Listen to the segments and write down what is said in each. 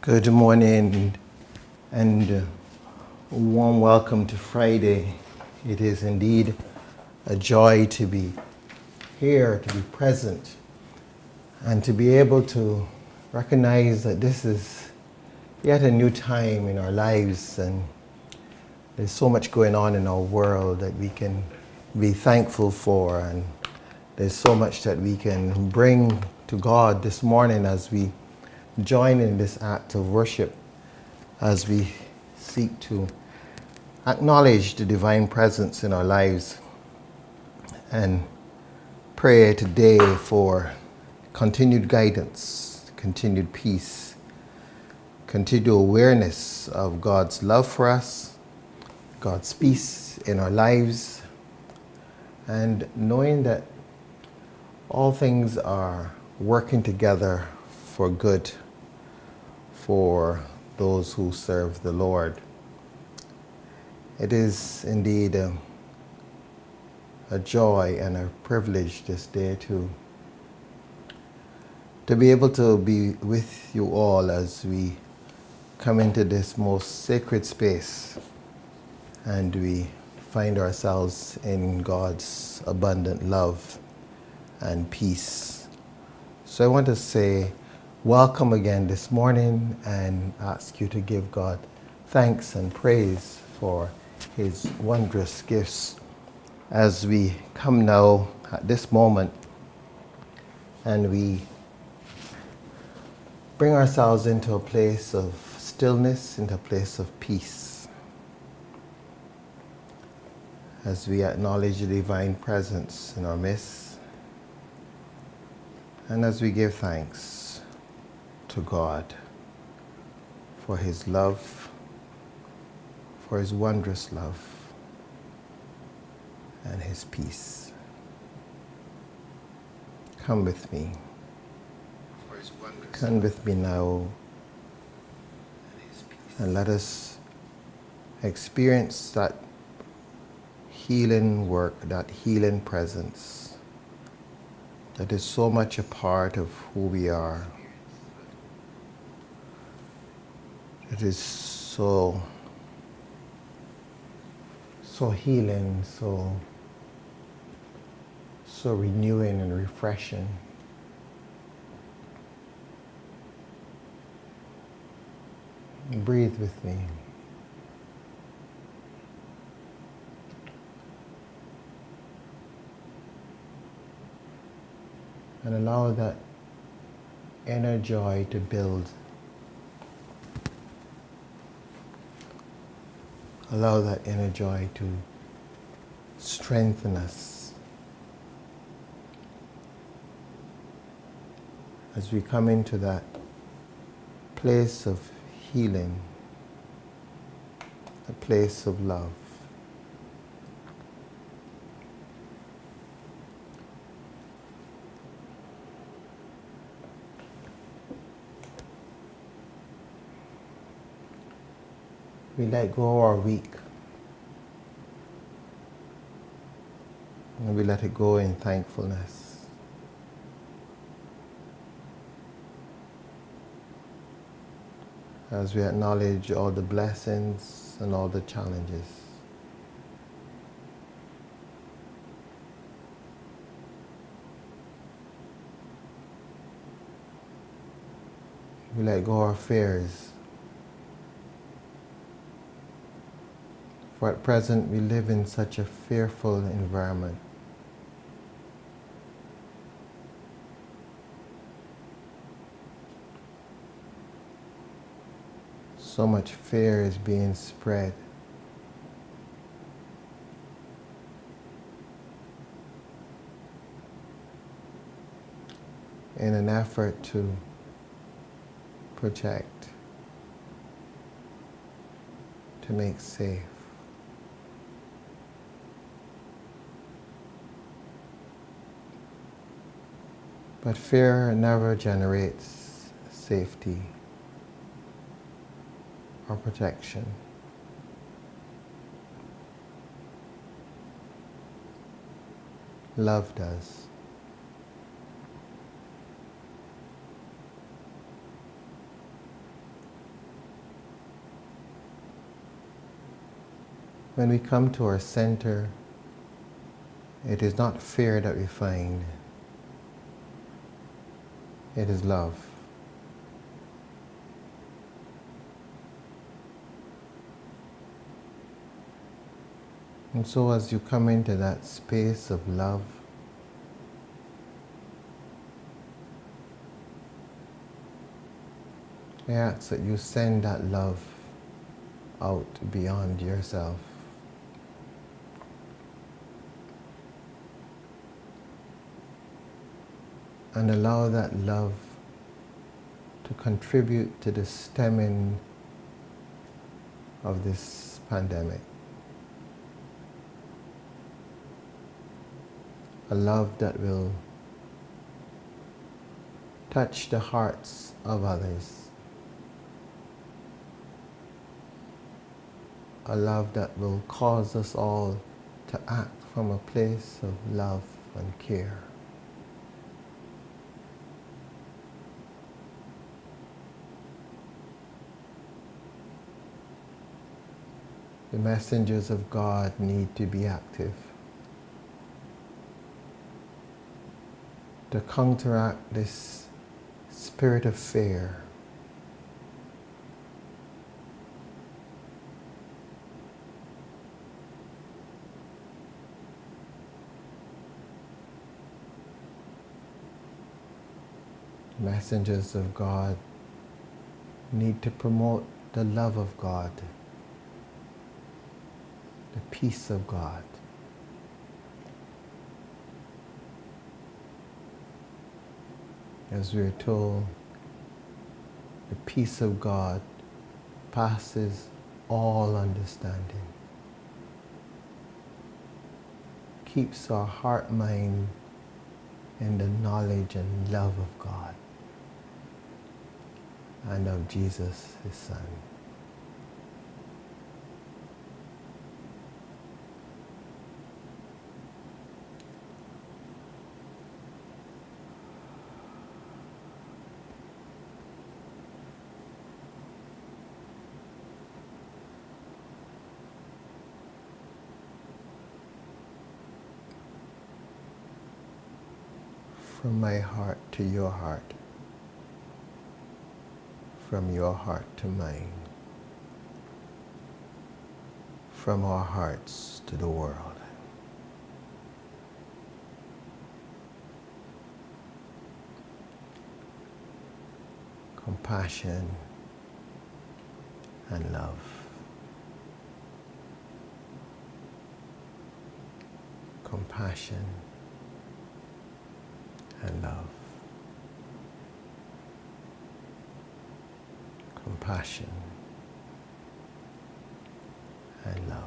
Good morning and warm welcome to Friday. It is indeed a joy to be here, to be present, and to be able to recognize that this is yet a new time in our lives, and there's so much going on in our world that we can be thankful for, and there's so much that we can bring to God this morning as we join in this act of worship, as we seek to acknowledge the divine presence in our lives and pray today for continued guidance, continued peace, continued awareness of God's love for us, God's peace in our lives, and knowing that all things are working together for good for those who serve the Lord. It is indeed a joy and a privilege this day to be able to be with you all as we come into this most sacred space and we find ourselves in God's abundant love and peace. So I want to say welcome again this morning and ask you to give God thanks and praise for His wondrous gifts as we come now at this moment and we bring ourselves into a place of stillness, into a place of peace, as we acknowledge the divine presence in our midst and as we give thanks to God for His love, for His wondrous love and His peace. Come with me. Come with me now and let us experience that healing work, that healing presence that is so much a part of who we are. It is so healing, so renewing and refreshing. Breathe with me. And allow that inner joy to build. Allow that inner joy to strengthen us as we come into that place of healing, a place of love. We let go of our week and we let it go in thankfulness. As we acknowledge all the blessings and all the challenges. We let go of our fears. For at present we live in such a fearful environment. So much fear is being spread. In an effort to protect, to make safe. But fear never generates safety or protection. Love does. When we come to our center, it is not fear that we find, it is love. And so as you come into that space of love, I ask that you send that love out beyond yourself. And allow that love to contribute to the stemming of this pandemic. A love that will touch the hearts of others. A love that will cause us all to act from a place of love and care. The messengers of God need to be active to counteract this spirit of fear. Messengers of God need to promote the love of God, the peace of God. As we are told, the peace of God passes all understanding. Keeps our heart, mind in the knowledge and love of God and of Jesus, His Son. From my heart to your heart, from your heart to mine, from our hearts to the world. Compassion and love. Compassion and love. Compassion and love.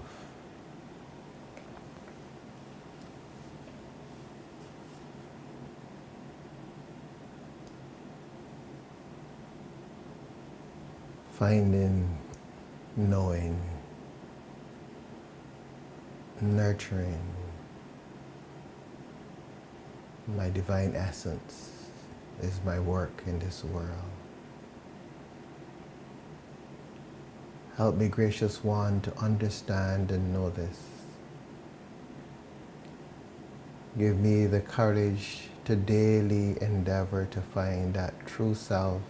Finding, knowing, nurturing my divine essence is my work in this world. Help me, gracious one, to understand and know this. Give me the courage to daily endeavor to find that true self,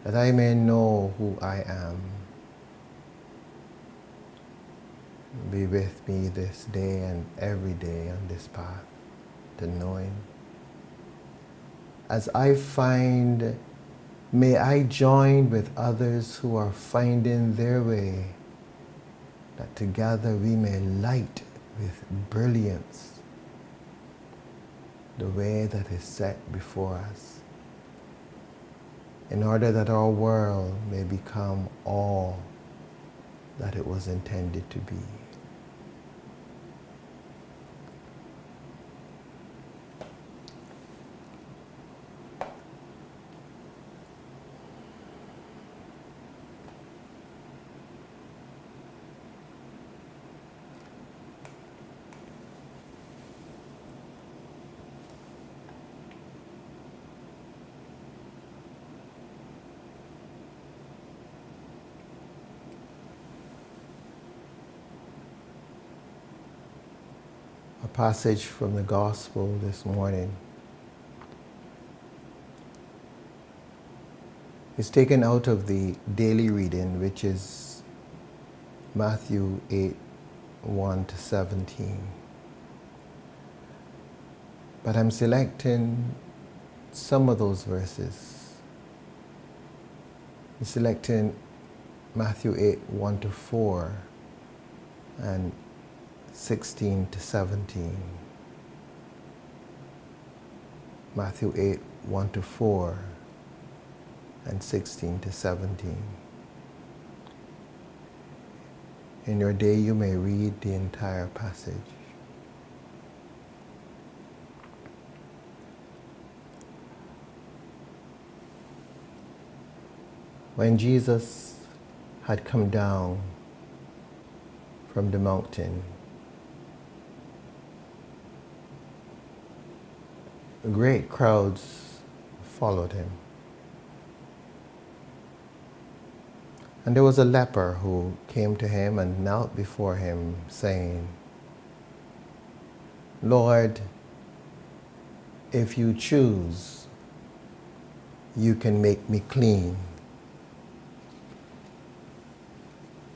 that I may know who I am. Be with me this day and every day on this path to knowing. As I find, may I join with others who are finding their way, that together we may light with brilliance the way that is set before us, in order that our world may become all that it was intended to be. passage from the Gospel this morning is taken out of the daily reading, which is Matthew 8, 1 to 17. But I'm selecting some of those verses. I'm selecting Matthew 8, 1 to 4 and 16 to 17. Matthew 8, 1 to 4 and 16 to 17. In your day you may read the entire passage. When Jesus had come down from the mountain, great crowds followed him. And there was a leper who came to him and knelt before him, saying, "Lord, if you choose, you can make me clean."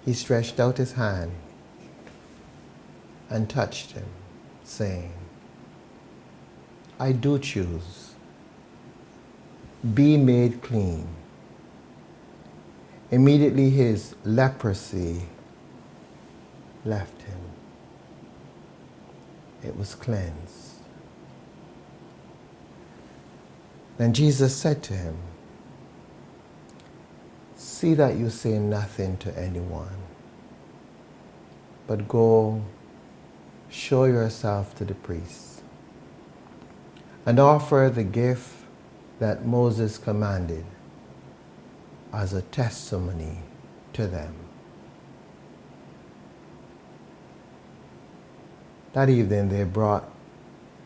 He stretched out his hand and touched him, saying, "I do choose. Be made clean." Immediately his leprosy left him. It was cleansed. Then Jesus said to him, "See that you say nothing to anyone, but go show yourself to the priests and offer the gift that Moses commanded as a testimony to them." That evening they brought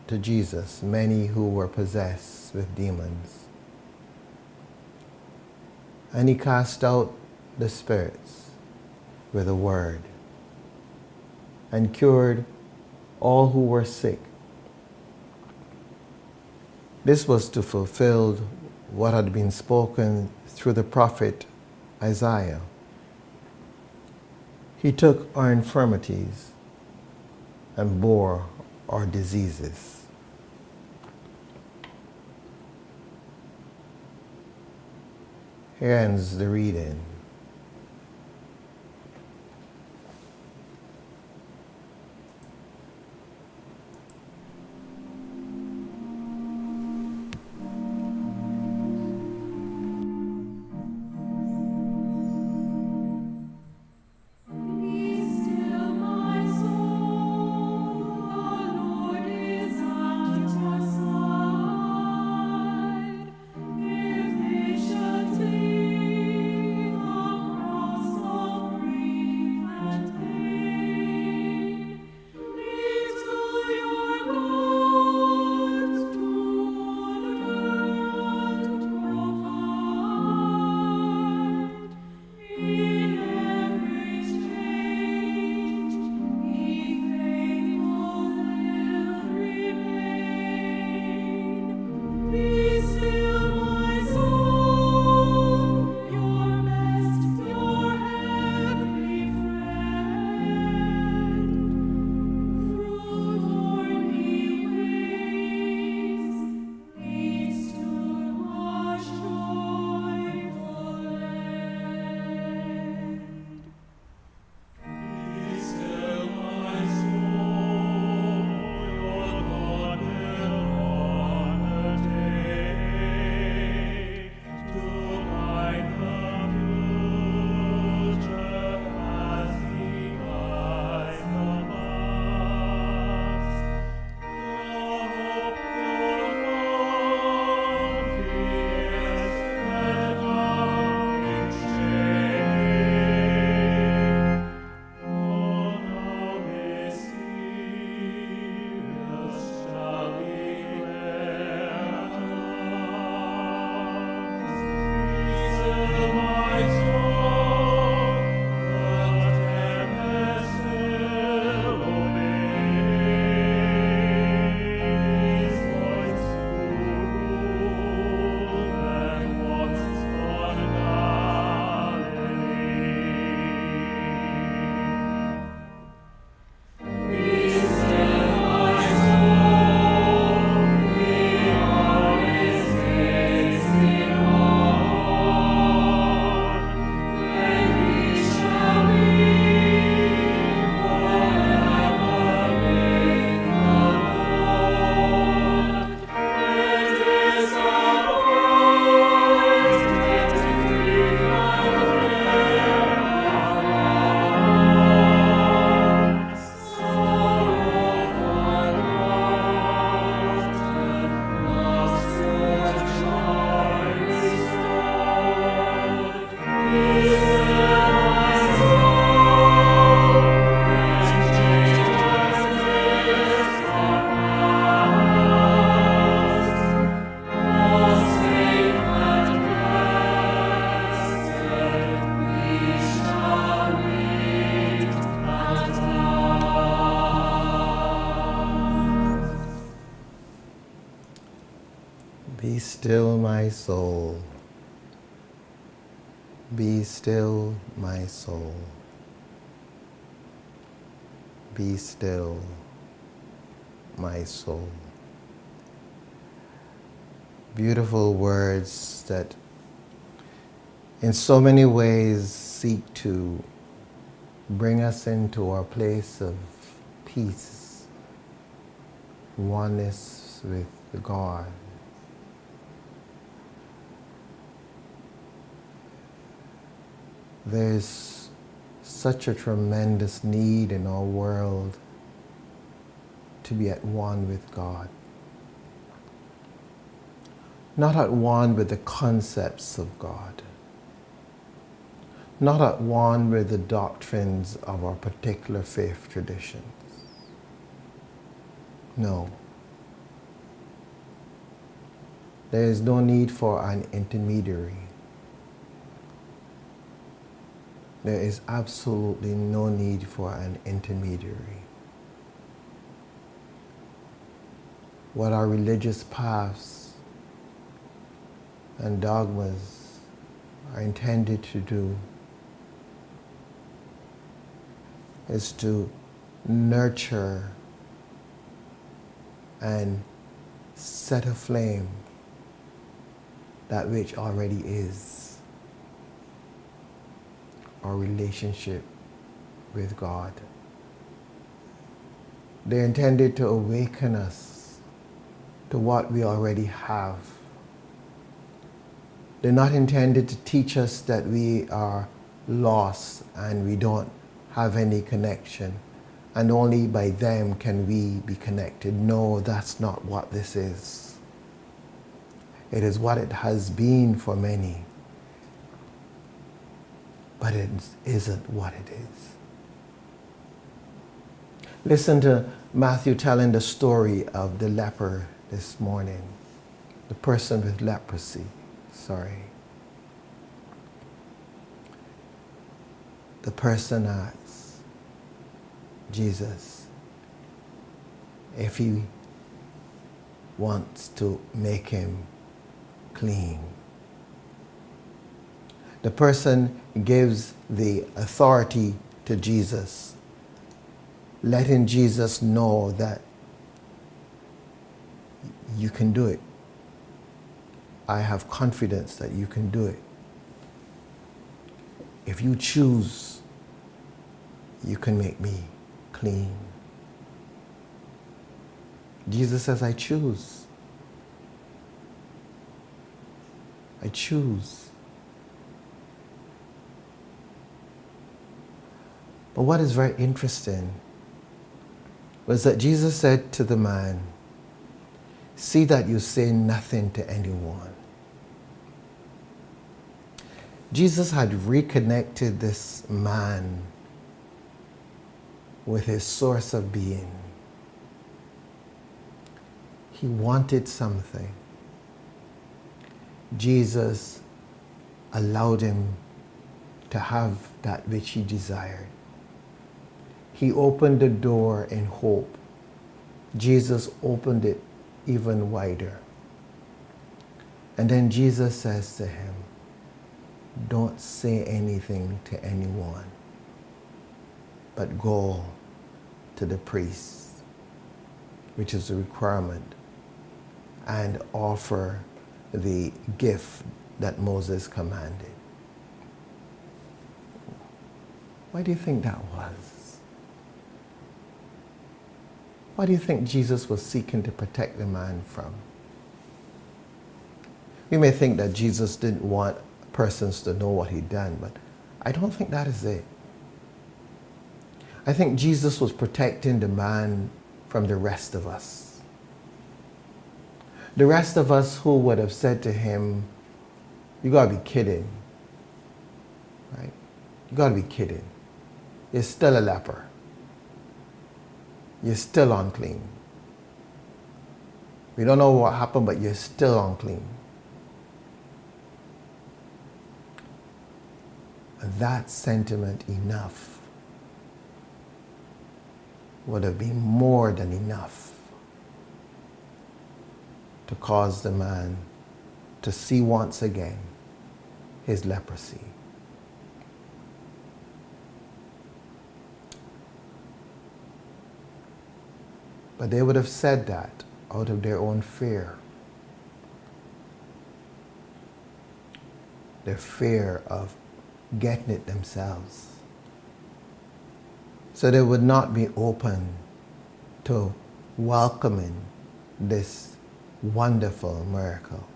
to Jesus many who were possessed with demons, and he cast out the spirits with a word and cured all who were sick. This was to fulfill what had been spoken through the prophet Isaiah. He took our infirmities and bore our diseases. Here ends the reading. still, my soul. Be still, my soul. Be still, my soul. Beautiful words that in so many ways seek to bring us into our place of peace, oneness with God. There's such a tremendous need in our world to be at one with God. Not at one with the concepts of God. Not at one with the doctrines of our particular faith traditions. No. There is no need for an intermediary. There is absolutely no need for an intermediary. What our religious paths and dogmas are intended to do is to nurture and set aflame that which already is our relationship with God. They're intended to awaken us to what we already have. They're not intended to teach us that we are lost and we don't have any connection, and only by them can we be connected. No, that's not what this is. It is what it has been for many, but it isn't what it is. Listen to Matthew telling the story of the leper this morning, the person with leprosy. The person asks Jesus if he wants to make him clean. The person gives the authority to Jesus, letting Jesus know that you can do it. I have confidence that you can do it. If you choose, you can make me clean. Jesus says, I choose. I choose. But what is very interesting was that Jesus said to the man, see that you say nothing to anyone. Jesus had reconnected this man with his source of being. He wanted something. Jesus allowed him to have that which he desired. He opened the door in hope. Jesus opened it even wider. And then Jesus says to him, don't say anything to anyone, but go to the priest, which is a requirement, and offer the gift that Moses commanded. Why do you think that was? What do you think Jesus was seeking to protect the man from? We may think that Jesus didn't want persons to know what he'd done, but I don't think that is it. I think Jesus was protecting the man from the rest of us. The rest of us who would have said to him, you gotta be kidding, right? You gotta be kidding. You're still a leper. You're still unclean. We don't know what happened, but you're still unclean. That sentiment enough would have been more than enough to cause the man to see once again his leprosy. But they would have said that out of their own fear. Their fear of getting it themselves. So they would not be open to welcoming this wonderful miracle.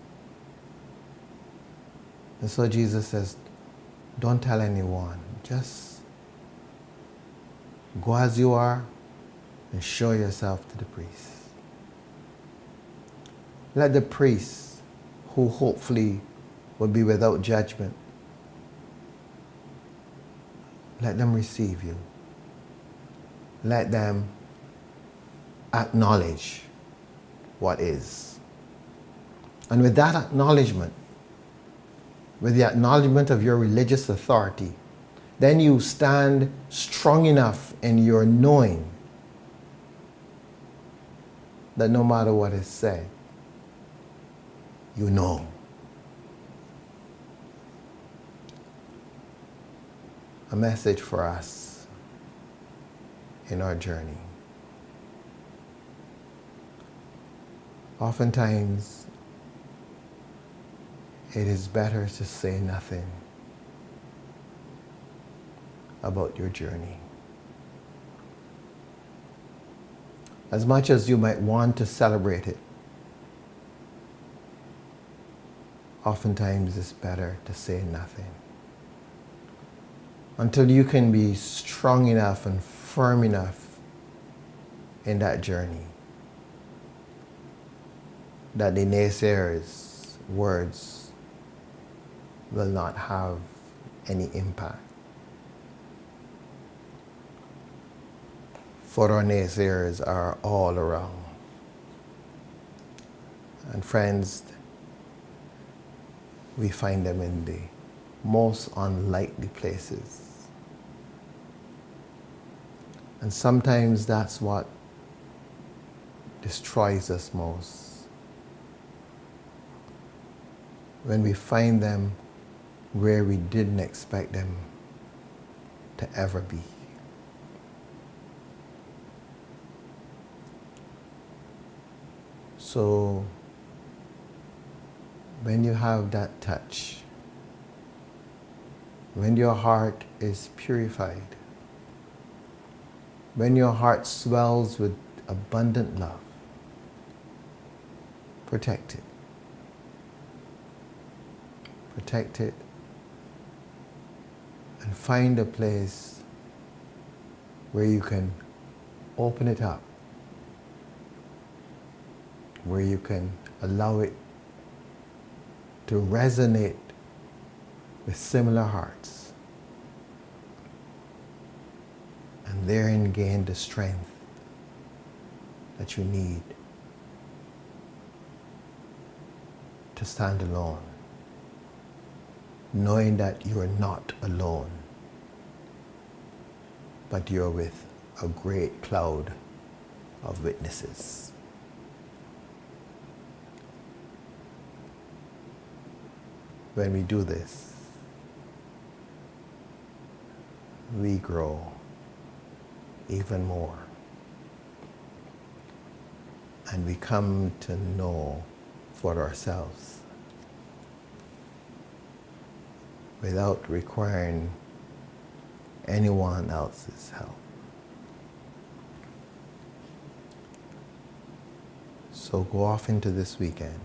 And so Jesus says, don't tell anyone. Just go as you are and show yourself to the priest. Let the priest, who hopefully will be without judgment, let them receive you. Let them acknowledge what is. And with that acknowledgement, with the acknowledgement of your religious authority, then you stand strong enough in your knowing that no matter what is said, you know. A message for us in our journey. Oftentimes, it is better to say nothing about your journey. As much as you might want to celebrate it, oftentimes it's better to say nothing. Until you can be strong enough and firm enough in that journey that the naysayers' words will not have any impact. For our naysayers are all around. And friends, we find them in the most unlikely places. And sometimes that's what destroys us most. When we find them where we didn't expect them to ever be. So, when you have that touch, when your heart is purified, when your heart swells with abundant love, protect it. Protect it and find a place where you can open it up, where you can allow it to resonate with similar hearts, and therein gain the strength that you need to stand alone, knowing that you are not alone, but you're with a great cloud of witnesses. When we do this, we grow even more. And we come to know for ourselves without requiring anyone else's help. So go off into this weekend,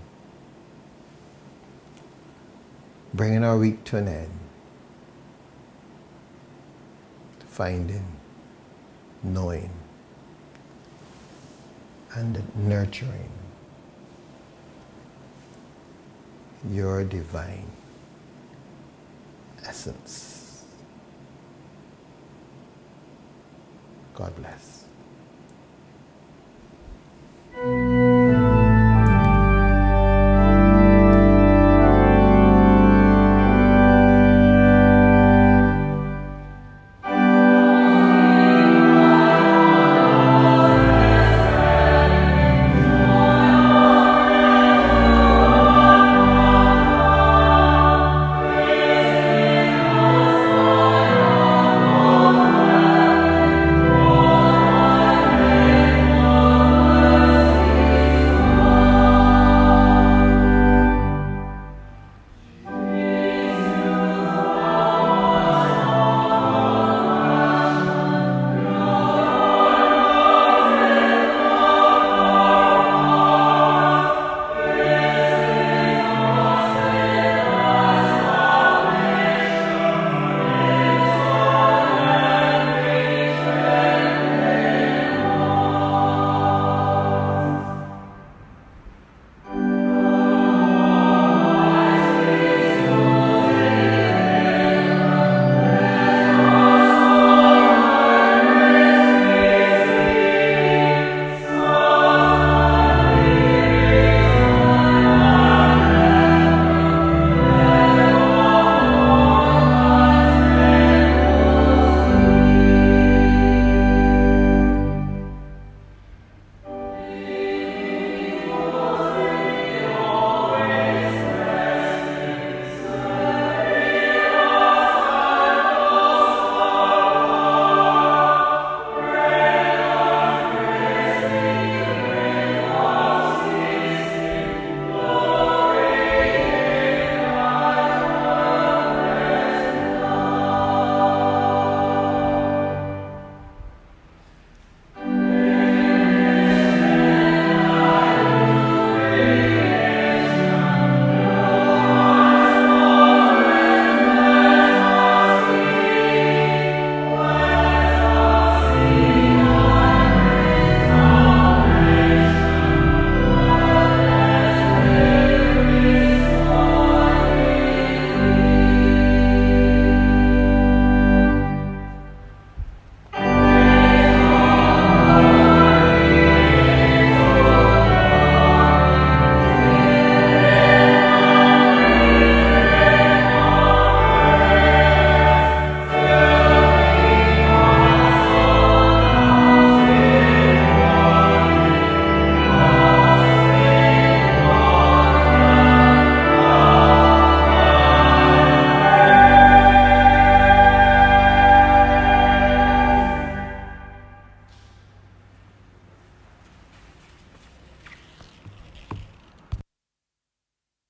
bringing our week to an end, finding, knowing, and nurturing your divine essence. God bless.